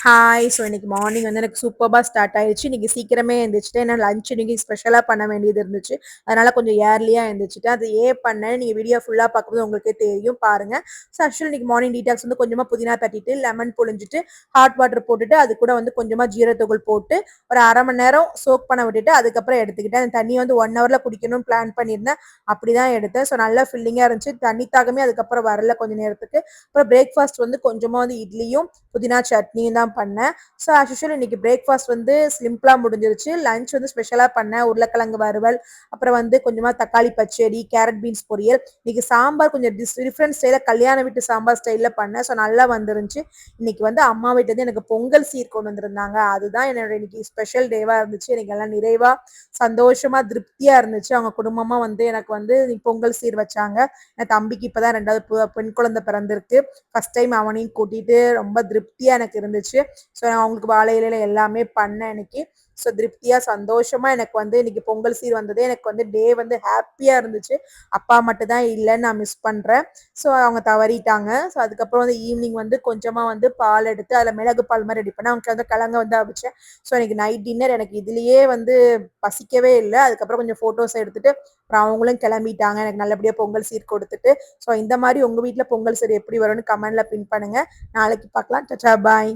Hi. So இன்னைக்கு morning வந்து எனக்கு சூப்பர்பா ஸ்டார்ட் ஆயிடுச்சு. இன்னைக்கு சீக்கிரமே எந்திரிச்சுட்டேன். ஏன்னா லஞ்ச் இன்னைக்கு ஸ்பெஷலா பண்ண வேண்டியது இருந்துச்சு. அதனால கொஞ்சம் ஏர்லியா எந்திரிச்சுட்டேன். அது ஏன் பண்ணேன்னு நீங்க வீடியோ ஃபுல்லா பார்க்கும்போது உங்களுக்கே தெரியும் பாருங்க. ஸோ ஆக்சுவலி இன்னைக்கு மார்னிங் டீடாக்ஸ் வந்து கொஞ்சமா புதினா தட்டிட்டு, லெமன் புழிஞ்சிட்டு, ஹாட் வாட்டர் போட்டுட்டு, அது கூட வந்து கொஞ்சமா ஜீரகத்தூள் போட்டு, ஒரு 1/2 மணி நேரம் சோக் பண்ண விட்டுட்டு, அதுக்கப்புறம் எடுத்துக்கிட்டேன். அந்த தண்ணி வந்து 1 ஹவர்ல குடிக்கணும்னு பிளான் பண்ணியிருந்தேன். அப்படிதான் எடுத்தேன். ஸோ நல்லா ஃபில்லிங்கா இருந்துச்சு. தண்ணி தாகமே அதுக்கப்புறம் வரல கொஞ்ச நேரத்துக்கு. அப்புறம் பிரேக்ஃபாஸ்ட் வந்து கொஞ்சமா வந்து இட்லியும், புதினா சட்னியும் தான் பண்ணேன். ஸோ ஆஸ் யூஷுவல் இன்னைக்கு பிரேக்ஃபாஸ்ட் வந்து சிம்பிளா முடிஞ்சிருச்சு. லஞ்ச் வந்து ஸ்பெஷலா பண்ணேன். உருளைக்கிழங்கு வறுவல், அப்புறம் வந்து கொஞ்சமா தக்காளி பச்சடி, கேரட் பீன்ஸ் பொரியல். இன்னைக்கு சாம்பார் கொஞ்சம் டிஃப்ரெண்ட் ஸ்டைல கல்யாண வீட்டு சாம்பார் ஸ்டைல்ல பண்ணேன். ஸோ நல்லா வந்துருந்துச்சு. இன்னைக்கு வந்து அம்மா வீட்டுல இருந்து எனக்கு பொங்கல் சீர் கொண்டு வந்திருந்தாங்க. அதுதான் என்னோட இன்னைக்கு ஸ்பெஷல் டேவா இருந்துச்சு. எனக்கு எல்லாம் நிறைவா, சந்தோஷமா, திருப்தியா இருந்துச்சு. அவங்க குடும்பமா வந்து எனக்கு வந்து பொங்கல் சீர் வச்சாங்க. என் தம்பிக்கு இப்பதான் 2வது பெண் குழந்தை பிறந்திருக்கு. ஃபர்ஸ்ட் டைம் அவனையும் கூட்டிட்டு ரொம்ப திருப்தியா எனக்கு இருந்துச்சு. ஸோ நான் அவங்களுக்கு வாழை இலையில எல்லாமே பண்ணேன் இன்னைக்கு. ஸோ திருப்தியா சந்தோஷமா எனக்கு வந்து இன்னைக்கு பொங்கல் சீர் வந்ததே எனக்கு வந்து டே வந்து ஹாப்பியா இருந்துச்சு. அப்பா மட்டும் தான் இல்லைன்னு நான் மிஸ் பண்றேன். ஸோ அவங்க தவறிட்டாங்க. ஸோ அதுக்கப்புறம் வந்து ஈவினிங் வந்து கொஞ்சமா வந்து பால் எடுத்து அதில் மிளகு பால் மாதிரி ரெடி பண்ணேன். அவங்களுக்கு வந்து கிழங்க வந்து அவிச்சேன். ஸோ இன்னைக்கு நைட் டின்னர் எனக்கு இதுலயே வந்து பசிக்கவே இல்லை. அதுக்கப்புறம் கொஞ்சம் ஃபோட்டோஸ் எடுத்துட்டு அப்புறம் அவங்களும் கிளம்பிட்டாங்க. எனக்கு நல்லபடியா பொங்கல் சீர் கொடுத்துட்டு. ஸோ இந்த மாதிரி உங்க வீட்டில் பொங்கல் சீர் எப்படி வரும்னு கமெண்ட்ல பின் பண்ணுங்க. நாளைக்கு பார்க்கலாம். டட்டா பாய்.